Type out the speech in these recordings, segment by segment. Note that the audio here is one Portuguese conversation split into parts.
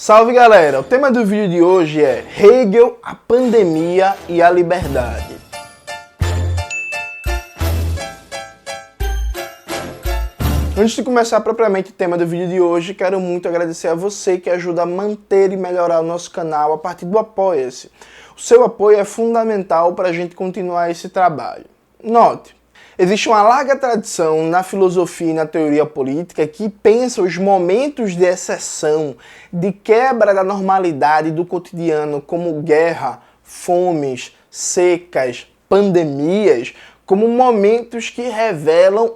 Salve galera, o tema do vídeo de hoje é Hegel, a pandemia e a liberdade. Antes de começar propriamente o tema do vídeo de hoje, quero muito agradecer a você que ajuda a manter e melhorar o nosso canal a partir do Apoia-se. O seu apoio é fundamental para a gente continuar esse trabalho. Note, existe uma larga tradição na filosofia e na teoria política que pensa os momentos de exceção, de quebra da normalidade do cotidiano, como guerra, fomes, secas, pandemias, como momentos que revelam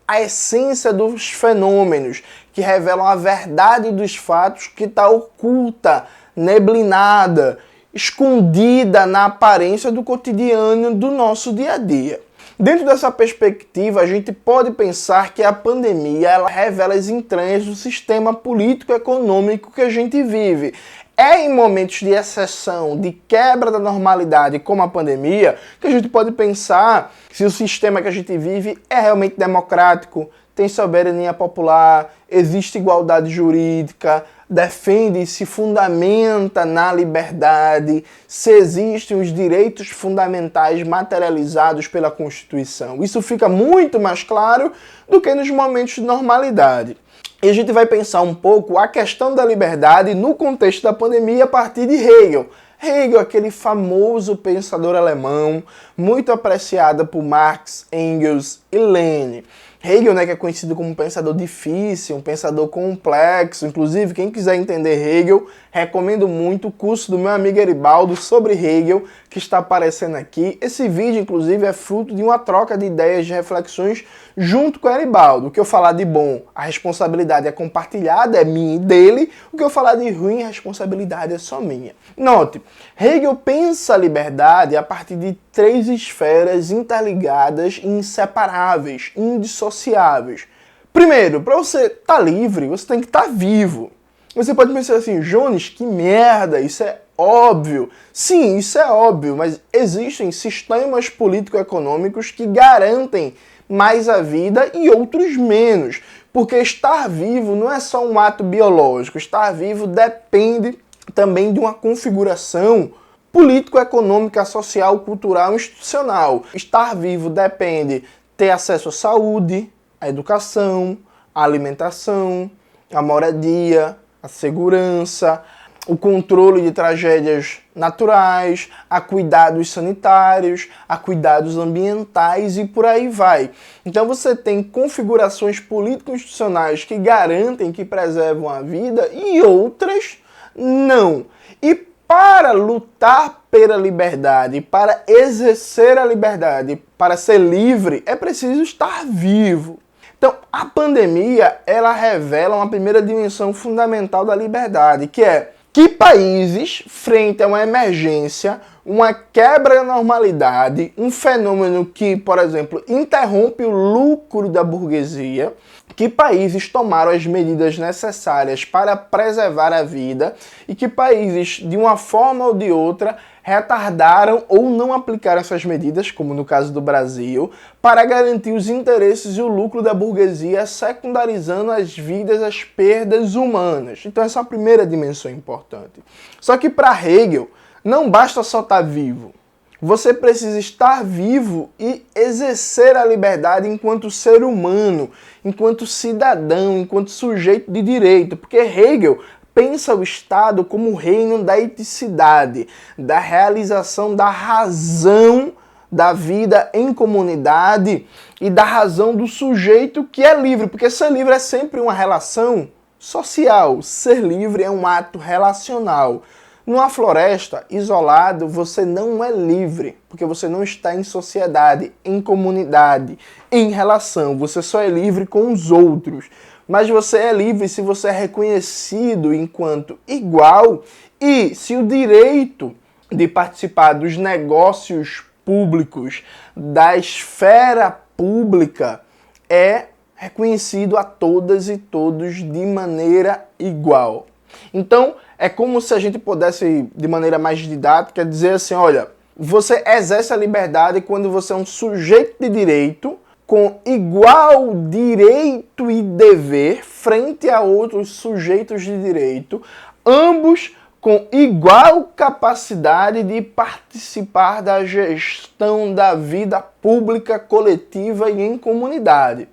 a essência dos fenômenos, que revelam a verdade dos fatos que está oculta, neblinada, escondida na aparência do cotidiano do nosso dia a dia. Dentro dessa perspectiva, a gente pode pensar que a pandemia ela revela as entranhas do sistema político-econômico que a gente vive. É em momentos de exceção, de quebra da normalidade, como a pandemia, que a gente pode pensar se o sistema que a gente vive é realmente democrático, tem soberania popular, existe igualdade jurídica, defende e se fundamenta na liberdade, se existem os direitos fundamentais materializados pela Constituição. Isso fica muito mais claro do que nos momentos de normalidade. E a gente vai pensar um pouco a questão da liberdade no contexto da pandemia a partir de Hegel. Hegel, aquele famoso pensador alemão, muito apreciado por Marx, Engels e Lenin. Hegel, que é conhecido como um pensador difícil, um pensador complexo. Inclusive, quem quiser entender Hegel, recomendo muito o curso do meu amigo Eribaldo sobre Hegel, que está aparecendo aqui. Esse vídeo, inclusive, é fruto de uma troca de ideias, de reflexões junto com o Eribaldo. O que eu falar de bom, a responsabilidade é compartilhada, é minha e dele. O que eu falar de ruim, a responsabilidade é só minha. Note, Hegel pensa a liberdade a partir de três esferas interligadas e inseparáveis, indissociáveis. Primeiro, para você estar livre, você tem que estar vivo. Você pode pensar assim, Jones, que merda, isso é óbvio. Sim, isso é óbvio, mas existem sistemas político-econômicos que garantem mais a vida e outros menos. Porque estar vivo não é só um ato biológico, estar vivo depende também de uma configuração político-econômica, social, cultural, institucional. Estar vivo depende de ter acesso à saúde, à educação, à alimentação, à moradia, à segurança, o controle de tragédias naturais, a cuidados sanitários, a cuidados ambientais e por aí vai. Então você tem configurações político-institucionais que garantem, que preservam a vida e outras não. E para lutar pela liberdade, para exercer a liberdade, para ser livre, é preciso estar vivo. Então, a pandemia, ela revela uma primeira dimensão fundamental da liberdade, que é que países, frente a uma emergência, uma quebra da normalidade, um fenômeno que, por exemplo, interrompe o lucro da burguesia, que países tomaram as medidas necessárias para preservar a vida e que países, de uma forma ou de outra, retardaram ou não aplicaram essas medidas, como no caso do Brasil, para garantir os interesses e o lucro da burguesia, secundarizando as vidas, as perdas humanas. Então essa é a primeira dimensão importante. Só que para Hegel, não basta só estar vivo. Você precisa estar vivo e exercer a liberdade enquanto ser humano, enquanto cidadão, enquanto sujeito de direito. Porque Hegel pensa o Estado como o reino da eticidade, da realização da razão da vida em comunidade e da razão do sujeito que é livre. Porque ser livre é sempre uma relação social. Ser livre é um ato relacional. Numa floresta, isolado, você não é livre, porque você não está em sociedade, em comunidade, em relação. Você só é livre com os outros. Mas você é livre se você é reconhecido enquanto igual e se o direito de participar dos negócios públicos, da esfera pública, é reconhecido a todas e todos de maneira igual. Então, é como se a gente pudesse, de maneira mais didática, dizer assim, olha, você exerce a liberdade quando você é um sujeito de direito com igual direito e dever frente a outros sujeitos de direito, ambos com igual capacidade de participar da gestão da vida pública, coletiva e em comunidade.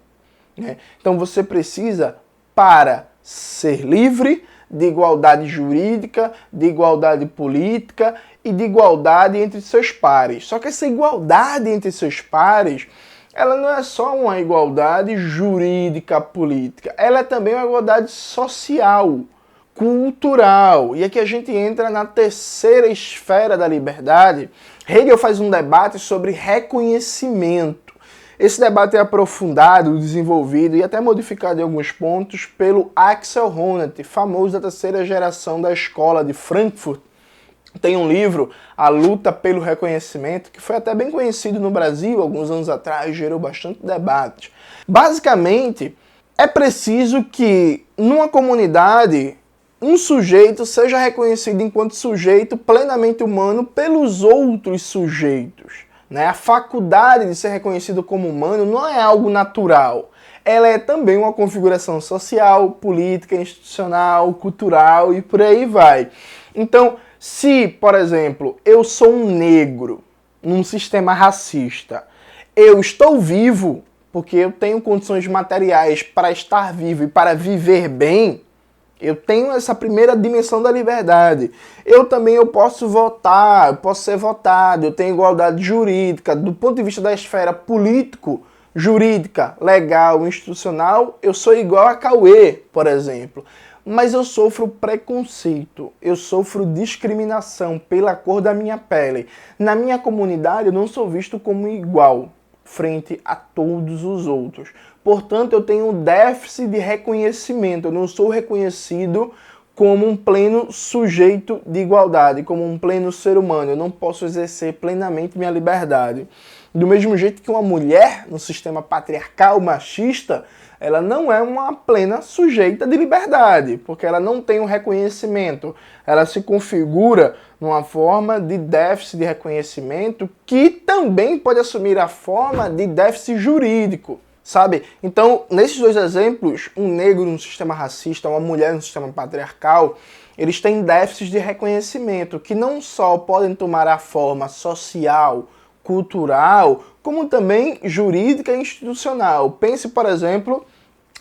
Então você precisa, para ser livre, de igualdade jurídica, de igualdade política e de igualdade entre seus pares. Só que essa igualdade entre seus pares, ela não é só uma igualdade jurídica, política, ela é também uma igualdade social, cultural. E aqui a gente entra na terceira esfera da liberdade. Hegel faz um debate sobre reconhecimento. Esse debate é aprofundado, desenvolvido e até modificado em alguns pontos pelo Axel Honneth, famoso da terceira geração da escola de Frankfurt. Tem um livro, A Luta pelo Reconhecimento, que foi até bem conhecido no Brasil alguns anos atrás, gerou bastante debate. Basicamente, é preciso que numa comunidade um sujeito seja reconhecido enquanto sujeito plenamente humano pelos outros sujeitos. A faculdade de ser reconhecido como humano não é algo natural. Ela é também uma configuração social, política, institucional, cultural e por aí vai. Então, se, por exemplo, eu sou um negro num sistema racista, eu estou vivo porque eu tenho condições materiais para estar vivo e para viver bem, eu tenho essa primeira dimensão da liberdade. Eu posso votar, eu posso ser votado, eu tenho igualdade jurídica. Do ponto de vista da esfera político, jurídica, legal, institucional, eu sou igual a Cauê, por exemplo. Mas eu sofro preconceito, eu sofro discriminação pela cor da minha pele. Na minha comunidade eu não sou visto como igual frente a todos os outros. Portanto, eu tenho um déficit de reconhecimento, eu não sou reconhecido como um pleno sujeito de igualdade, como um pleno ser humano. Eu não posso exercer plenamente minha liberdade. Do mesmo jeito que uma mulher, no sistema patriarcal machista, ela não é uma plena sujeita de liberdade, porque ela não tem um reconhecimento. Ela se configura numa forma de déficit de reconhecimento que também pode assumir a forma de déficit jurídico. Sabe? Então, nesses dois exemplos, um negro no sistema racista, uma mulher no sistema patriarcal, eles têm déficits de reconhecimento que não só podem tomar a forma social, cultural, como também jurídica e institucional. Pense, por exemplo,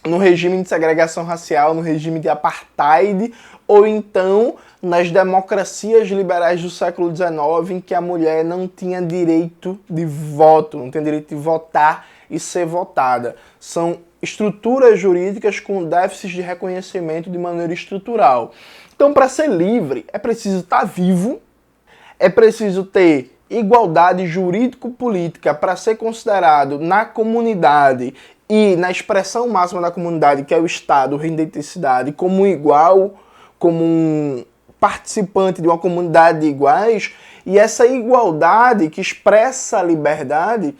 no regime de segregação racial, no regime de apartheid, ou então nas democracias liberais do século XIX, em que a mulher não tinha direito de voto, não tem direito de votar e ser votada. São estruturas jurídicas com déficits de reconhecimento de maneira estrutural. Então, para ser livre, é preciso estar vivo, é preciso ter igualdade jurídico-política para ser considerado na comunidade e na expressão máxima da comunidade, que é o Estado, reino da identidade, como igual, como um participante de uma comunidade de iguais. E essa igualdade que expressa a liberdade,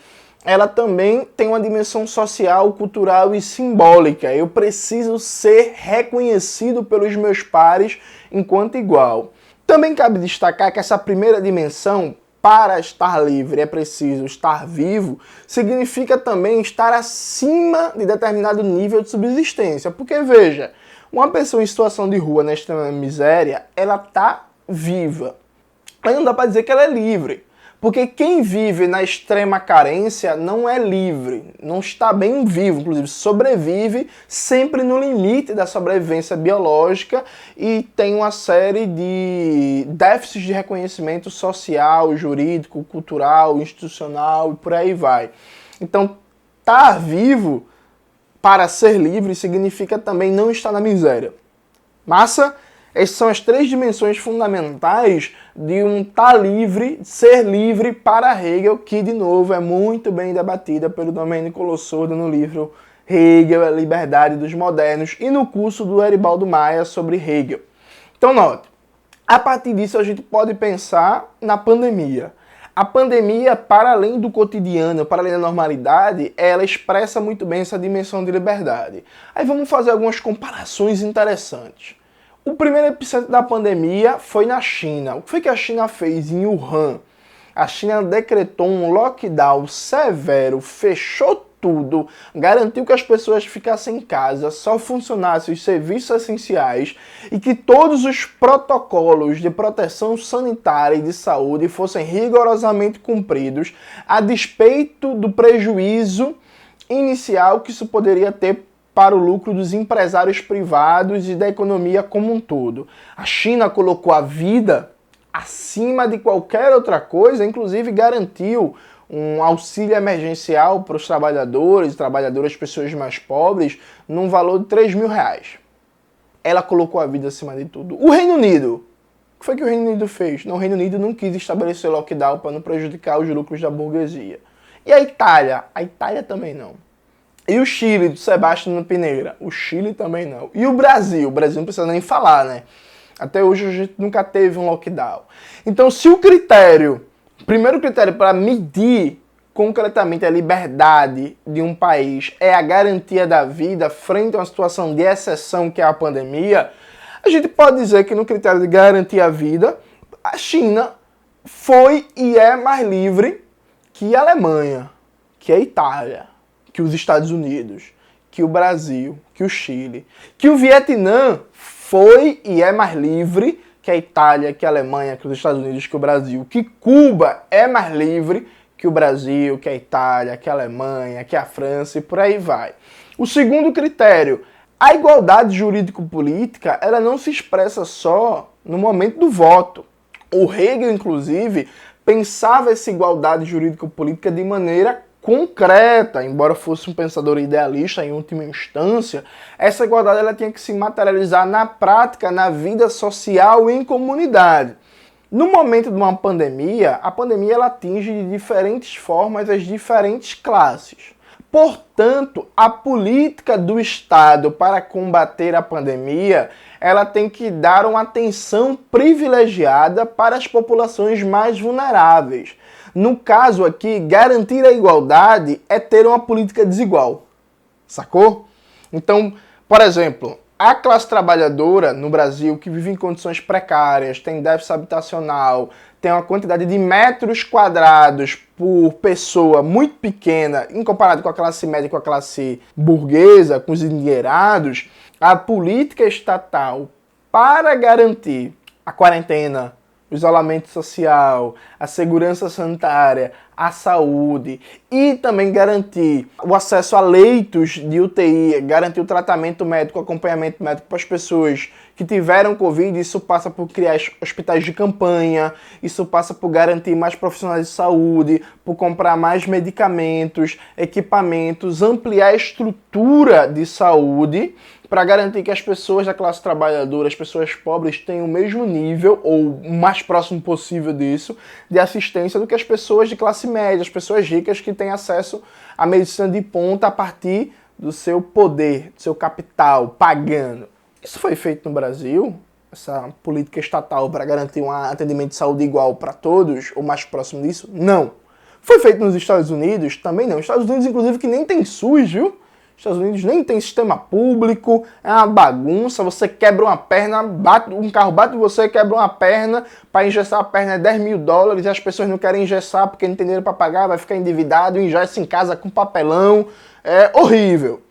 ela também tem uma dimensão social, cultural e simbólica. Eu preciso ser reconhecido pelos meus pares enquanto igual. Também cabe destacar que essa primeira dimensão, para estar livre é preciso estar vivo, significa também estar acima de determinado nível de subsistência. Porque, veja, uma pessoa em situação de rua, na extrema miséria, ela está viva. Mas não dá para dizer que ela é livre. Porque quem vive na extrema carência não é livre, não está bem vivo, inclusive sobrevive sempre no limite da sobrevivência biológica e tem uma série de déficits de reconhecimento social, jurídico, cultural, institucional e por aí vai. Então, estar vivo para ser livre significa também não estar na miséria. Massa? Essas são as três dimensões fundamentais de um estar livre, ser livre para Hegel, que, de novo, é muito bem debatida pelo Domênico Losurdo no livro Hegel, a Liberdade dos Modernos, e no curso do Eribaldo Maia sobre Hegel. Então, note, a partir disso a gente pode pensar na pandemia. A pandemia, para além do cotidiano, para além da normalidade, ela expressa muito bem essa dimensão de liberdade. Aí vamos fazer algumas comparações interessantes. O primeiro epicentro da pandemia foi na China. O que foi que a China fez em Wuhan? A China decretou um lockdown severo, fechou tudo, garantiu que as pessoas ficassem em casa, só funcionassem os serviços essenciais e que todos os protocolos de proteção sanitária e de saúde fossem rigorosamente cumpridos, a despeito do prejuízo inicial que isso poderia ter para o lucro dos empresários privados e da economia como um todo. A China colocou a vida acima de qualquer outra coisa, inclusive garantiu um auxílio emergencial para os trabalhadores e trabalhadoras, pessoas mais pobres, num valor de 3 mil reais. Ela colocou a vida acima de tudo. O Reino Unido, o que foi que o Reino Unido fez? Não, o Reino Unido não quis estabelecer lockdown para não prejudicar os lucros da burguesia. E a Itália? A Itália também não. E o Chile, do Sebastião Pinheira? O Chile também não. E o Brasil? O Brasil não precisa nem falar, né? Até hoje a gente nunca teve um lockdown. Então, se o primeiro critério para medir concretamente a liberdade de um país é a garantia da vida frente a uma situação de exceção que é a pandemia, a gente pode dizer que no critério de garantir a vida, a China foi e é mais livre que a Alemanha, que a Itália, que os Estados Unidos, que o Brasil, que o Chile, que o Vietnã foi e é mais livre que a Itália, que a Alemanha, que os Estados Unidos, que o Brasil, que Cuba é mais livre que o Brasil, que a Itália, que a Alemanha, que a França e por aí vai. O segundo critério, a igualdade jurídico-política, ela não se expressa só no momento do voto. O Hegel, inclusive, pensava essa igualdade jurídico-política de maneira concreta, embora fosse um pensador idealista em última instância, essa igualdade ela tinha que se materializar na prática, na vida social e em comunidade. No momento de uma pandemia, a pandemia ela atinge de diferentes formas as diferentes classes. Portanto, a política do Estado para combater a pandemia, ela tem que dar uma atenção privilegiada para as populações mais vulneráveis. No caso aqui, garantir a igualdade é ter uma política desigual, sacou? Então, por exemplo, a classe trabalhadora no Brasil que vive em condições precárias, tem déficit habitacional, tem uma quantidade de metros quadrados por pessoa muito pequena, em comparado com a classe média e com a classe burguesa, com os endinheirados, a política estatal para garantir a quarentena, o isolamento social, a segurança sanitária, a saúde e também garantir o acesso a leitos de UTI, garantir o tratamento médico, o acompanhamento médico para as pessoas que tiveram Covid. Isso passa por criar hospitais de campanha, isso passa por garantir mais profissionais de saúde, por comprar mais medicamentos, equipamentos, ampliar a estrutura de saúde para garantir que as pessoas da classe trabalhadora, as pessoas pobres, tenham o mesmo nível, ou o mais próximo possível disso, de assistência do que as pessoas de classe média, as pessoas ricas que têm acesso à medicina de ponta a partir do seu poder, do seu capital, pagando. Isso foi feito no Brasil, essa política estatal para garantir um atendimento de saúde igual para todos, ou mais próximo disso? Não. Foi feito nos Estados Unidos? Também não. Estados Unidos, inclusive, que nem tem SUS, viu? Estados Unidos nem tem sistema público, é uma bagunça, você quebra uma perna, um carro bate em você, quebra uma perna, para engessar a perna é 10 mil dólares, e as pessoas não querem engessar porque não tem dinheiro para pagar, vai ficar endividado, engessa em casa com papelão, é horrível.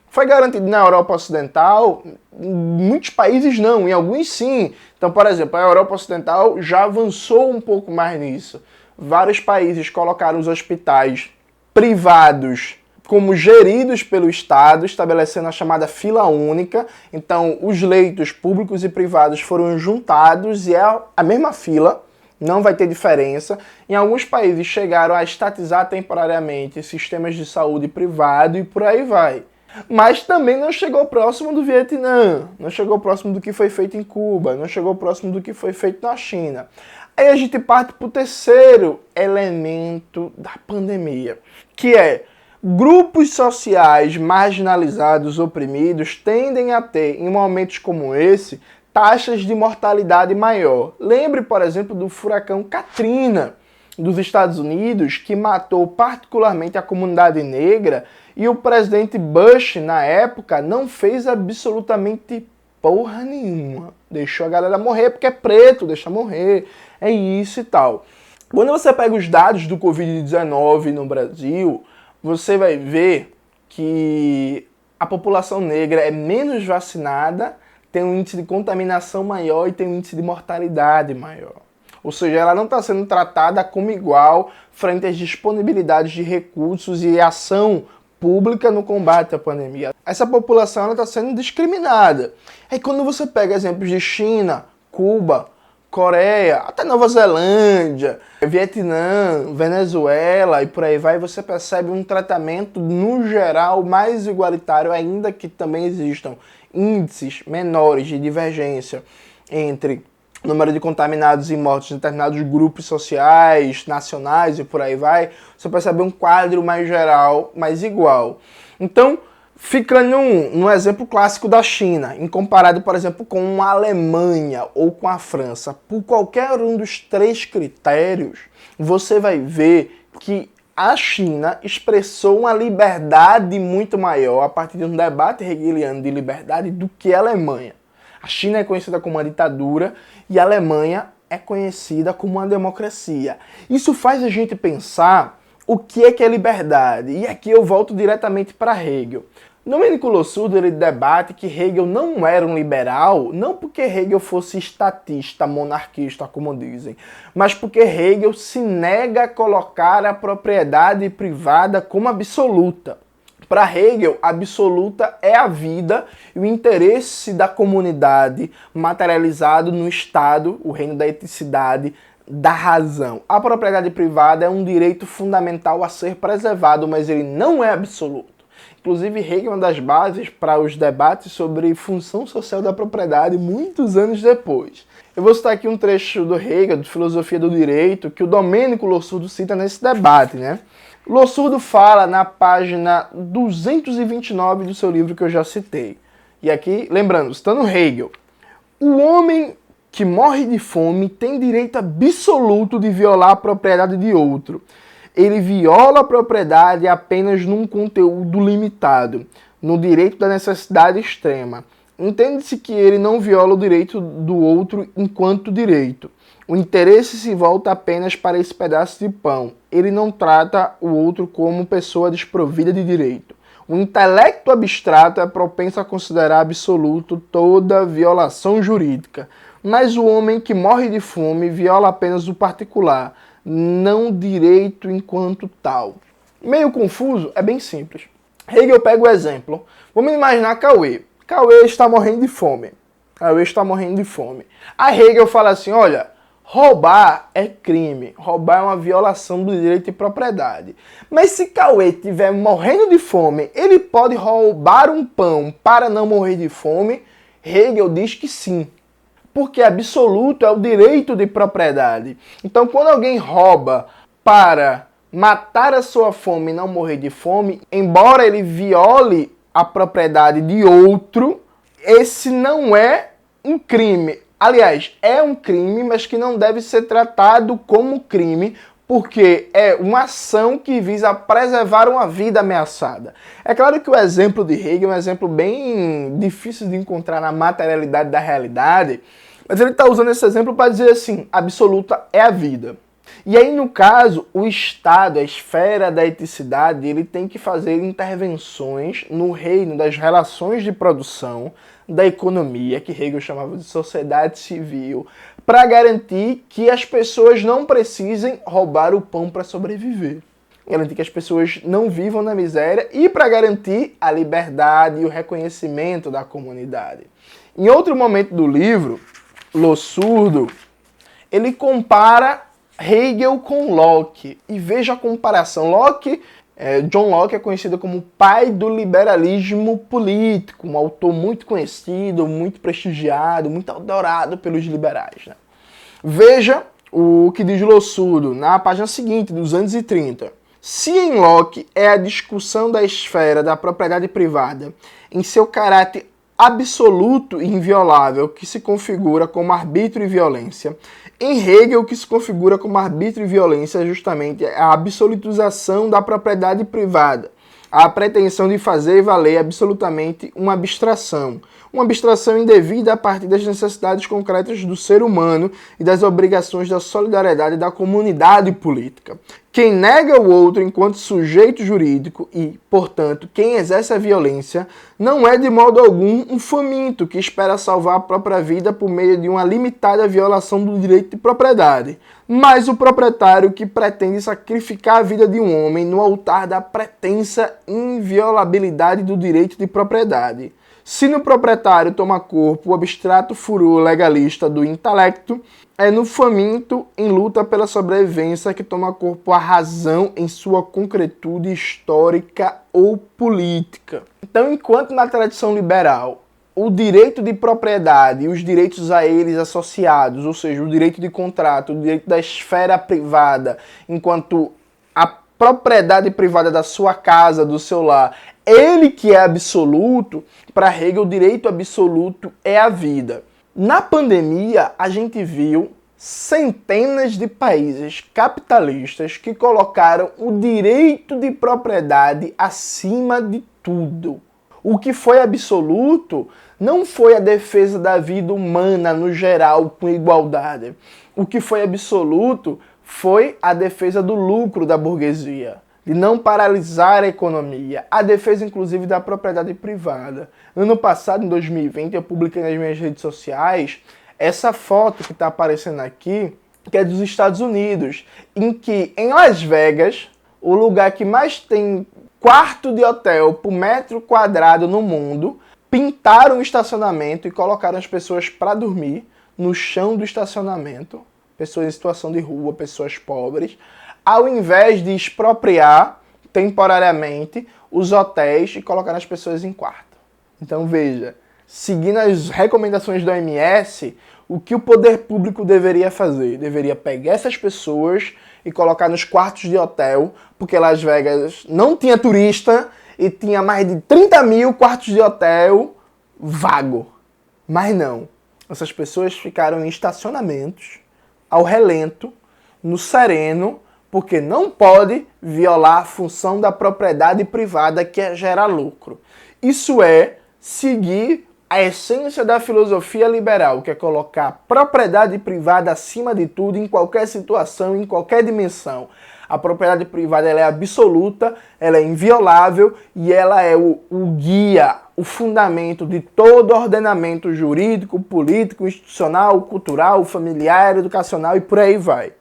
Foi garantido na Europa Ocidental, em muitos países não, em alguns sim. Então, por exemplo, a Europa Ocidental já avançou um pouco mais nisso. Vários países colocaram os hospitais privados como geridos pelo Estado, estabelecendo a chamada fila única. Então, os leitos públicos e privados foram juntados e é a mesma fila, não vai ter diferença. Em alguns países chegaram a estatizar temporariamente sistemas de saúde privado e por aí vai. Mas também não chegou próximo do Vietnã, não chegou próximo do que foi feito em Cuba, não chegou próximo do que foi feito na China. Aí a gente parte para o terceiro elemento da pandemia, que é: grupos sociais marginalizados, oprimidos, tendem a ter, em momentos como esse, taxas de mortalidade maior. Lembre, por exemplo, do furacão Katrina dos Estados Unidos, que matou particularmente a comunidade negra, e o presidente Bush, na época, não fez absolutamente porra nenhuma. Deixou a galera morrer porque é preto, deixa morrer, é isso e tal. Quando você pega os dados do Covid-19 no Brasil, você vai ver que a população negra é menos vacinada, tem um índice de contaminação maior e tem um índice de mortalidade maior. Ou seja, ela não está sendo tratada como igual frente às disponibilidades de recursos e ação pública no combate à pandemia. Essa população está sendo discriminada. Aí quando você pega exemplos de China, Cuba, Coreia, até Nova Zelândia, Vietnã, Venezuela e por aí vai, você percebe um tratamento, no geral, mais igualitário, ainda que também existam índices menores de divergência entre o número de contaminados e mortos em determinados grupos sociais, nacionais e por aí vai. Você percebe um quadro mais geral, mais igual. Então, fica num exemplo clássico da China, em comparado, por exemplo, com a Alemanha ou com a França. Por qualquer um dos três critérios, você vai ver que a China expressou uma liberdade muito maior a partir de um debate hegeliano de liberdade do que a Alemanha. A China é conhecida como uma ditadura e a Alemanha é conhecida como uma democracia. Isso faz a gente pensar o que é liberdade. E aqui eu volto diretamente para Hegel. Domênico Losurdo ele debate que Hegel não era um liberal, não porque Hegel fosse estatista, monarquista, como dizem, mas porque Hegel se nega a colocar a propriedade privada como absoluta. Para Hegel, absoluta é a vida e o interesse da comunidade materializado no Estado, o reino da eticidade, da razão. A propriedade privada é um direito fundamental a ser preservado, mas ele não é absoluto. Inclusive, Hegel é uma das bases para os debates sobre função social da propriedade muitos anos depois. Eu vou citar aqui um trecho do Hegel, de Filosofia do Direito, que o Domênico Losurdo cita nesse debate, né? Losurdo fala na página 229 do seu livro que eu já citei. E aqui, lembrando, citando Hegel, o homem que morre de fome tem direito absoluto de violar a propriedade de outro. Ele viola a propriedade apenas num conteúdo limitado, no direito da necessidade extrema. Entende-se que ele não viola o direito do outro enquanto direito. O interesse se volta apenas para esse pedaço de pão. Ele não trata o outro como pessoa desprovida de direito. O intelecto abstrato é propenso a considerar absoluto toda violação jurídica. Mas o homem que morre de fome viola apenas o particular, não direito enquanto tal. Meio confuso? É bem simples. Hegel pega o exemplo. Vamos imaginar Cauê. Cauê está morrendo de fome. Cauê está morrendo de fome. Aí Hegel fala assim, olha, roubar é crime. Roubar é uma violação do direito de propriedade. Mas se Cauê estiver morrendo de fome, ele pode roubar um pão para não morrer de fome? Hegel diz que sim. Porque absoluto é o direito de propriedade. Então, quando alguém rouba para matar a sua fome e não morrer de fome, embora ele viole a propriedade de outro, esse não é um crime. Aliás, é um crime, mas que não deve ser tratado como crime, porque é uma ação que visa preservar uma vida ameaçada. É claro que o exemplo de Hegel é um exemplo bem difícil de encontrar na materialidade da realidade, mas ele está usando esse exemplo para dizer assim, absoluta é a vida. E aí, no caso, o Estado, a esfera da eticidade, ele tem que fazer intervenções no reino das relações de produção, da economia, que Hegel chamava de sociedade civil, para garantir que as pessoas não precisem roubar o pão para sobreviver. Garantir que as pessoas não vivam na miséria e para garantir a liberdade e o reconhecimento da comunidade. Em outro momento do livro, Losurdo, ele compara Hegel com Locke. E veja a comparação. John Locke é conhecido como o pai do liberalismo político, um autor muito conhecido, muito prestigiado, muito adorado pelos liberais, né? Veja o que diz Losurdo na página seguinte, 230. Se em Locke é a discussão da esfera da propriedade privada em seu caráter absoluto e inviolável que se configura como arbítrio e violência, em Hegel o que se configura como arbítrio e violência é justamente a absolutização da propriedade privada, a pretensão de fazer valer absolutamente uma abstração indevida a partir das necessidades concretas do ser humano e das obrigações da solidariedade da comunidade política. Quem nega o outro enquanto sujeito jurídico e, portanto, quem exerce a violência, não é de modo algum um faminto que espera salvar a própria vida por meio de uma limitada violação do direito de propriedade, mas o proprietário que pretende sacrificar a vida de um homem no altar da pretensa inviolabilidade do direito de propriedade. Se no proprietário toma corpo o abstrato furor legalista do intelecto, é no faminto em luta pela sobrevivência que toma corpo a razão em sua concretude histórica ou política. Então, enquanto na tradição liberal o direito de propriedade e os direitos a eles associados, ou seja, o direito de contrato, o direito da esfera privada, enquanto a propriedade privada da sua casa, do seu lar, ele que é absoluto, para Hegel o direito absoluto é a vida. Na pandemia, a gente viu centenas de países capitalistas que colocaram o direito de propriedade acima de tudo. O que foi absoluto não foi a defesa da vida humana no geral com igualdade. O que foi absoluto foi a defesa do lucro da burguesia, de não paralisar a economia, a defesa inclusive da propriedade privada. Ano passado, em 2020, eu publiquei nas minhas redes sociais essa foto que está aparecendo aqui, que é dos Estados Unidos, em que em Las Vegas, o lugar que mais tem quarto de hotel por metro quadrado no mundo, pintaram o estacionamento e colocaram as pessoas para dormir no chão do estacionamento, pessoas em situação de rua, pessoas pobres, ao invés de expropriar temporariamente os hotéis e colocar as pessoas em quarto. Então veja, seguindo as recomendações da OMS, o que o poder público deveria fazer? Deveria pegar essas pessoas e colocar nos quartos de hotel, porque Las Vegas não tinha turista e tinha mais de 30 mil quartos de hotel vago. Mas não, essas pessoas ficaram em estacionamentos, ao relento, no sereno, porque não pode violar a função da propriedade privada que é gerar lucro. Isso é seguir a essência da filosofia liberal, que é colocar a propriedade privada acima de tudo em qualquer situação, em qualquer dimensão. A propriedade privada ela é absoluta, ela é inviolável e ela é o guia, o fundamento de todo ordenamento jurídico, político, institucional, cultural, familiar, educacional e por aí vai.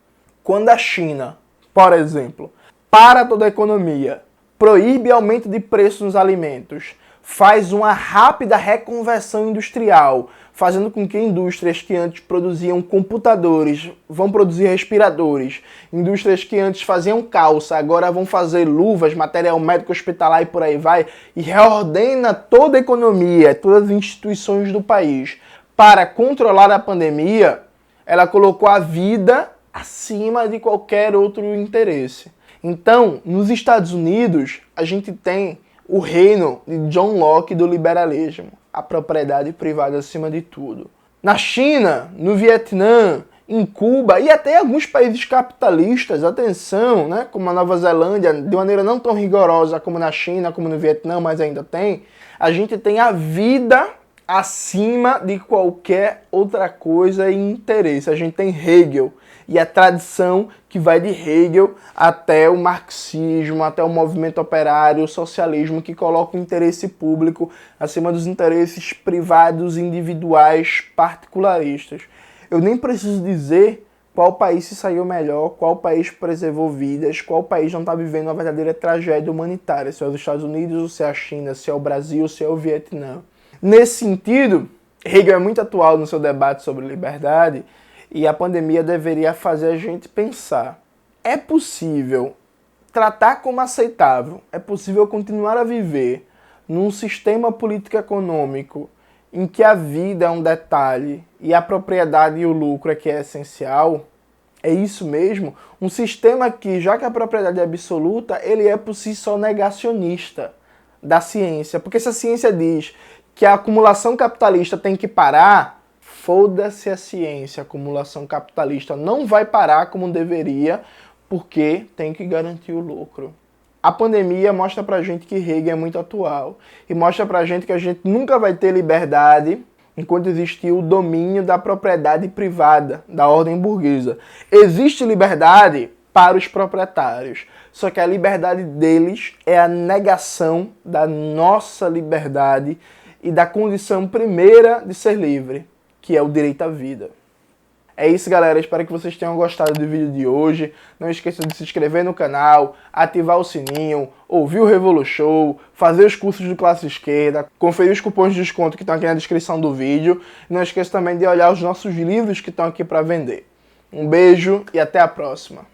Quando a China, por exemplo, para toda a economia, proíbe aumento de preços nos alimentos, faz uma rápida reconversão industrial, fazendo com que indústrias que antes produziam computadores vão produzir respiradores, indústrias que antes faziam calça agora vão fazer luvas, material médico hospitalar e por aí vai, e reordena toda a economia, todas as instituições do país. Para controlar a pandemia, ela colocou a vida acima de qualquer outro interesse. Então, nos Estados Unidos, a gente tem o reino de John Locke do liberalismo, a propriedade privada acima de tudo. Na China, no Vietnã, em Cuba e até alguns países capitalistas, atenção, né, como a Nova Zelândia, de maneira não tão rigorosa como na China, como no Vietnã, mas ainda tem, a gente tem a vida acima de qualquer outra coisa e interesse. A gente tem Hegel e a tradição que vai de Hegel até o marxismo, até o movimento operário, o socialismo, que coloca o interesse público acima dos interesses privados, individuais, particularistas. Eu nem preciso dizer qual país se saiu melhor, qual país preservou vidas, qual país não está vivendo uma verdadeira tragédia humanitária, se é os Estados Unidos, ou se é a China, se é o Brasil, ou se é o Vietnã. Nesse sentido, Hegel é muito atual no seu debate sobre liberdade e a pandemia deveria fazer a gente pensar. É possível tratar como aceitável, é possível continuar a viver num sistema político-econômico em que a vida é um detalhe e a propriedade e o lucro é que é essencial? É isso mesmo? Um sistema que, já que a propriedade é absoluta, ele é por si só negacionista da ciência. Porque se a ciência diz que a acumulação capitalista tem que parar, foda-se a ciência, a acumulação capitalista não vai parar como deveria, porque tem que garantir o lucro. A pandemia mostra pra gente que Hegel é muito atual e mostra pra gente que a gente nunca vai ter liberdade enquanto existir o domínio da propriedade privada, da ordem burguesa. Existe liberdade para os proprietários. Só que a liberdade deles é a negação da nossa liberdade e da condição primeira de ser livre, que é o direito à vida. É isso, galera. Espero que vocês tenham gostado do vídeo de hoje. Não esqueçam de se inscrever no canal, ativar o sininho, ouvir o Revolushow, fazer os cursos do Classe Esquerda, conferir os cupons de desconto que estão aqui na descrição do vídeo. Não esqueça também de olhar os nossos livros que estão aqui para vender. Um beijo e até a próxima.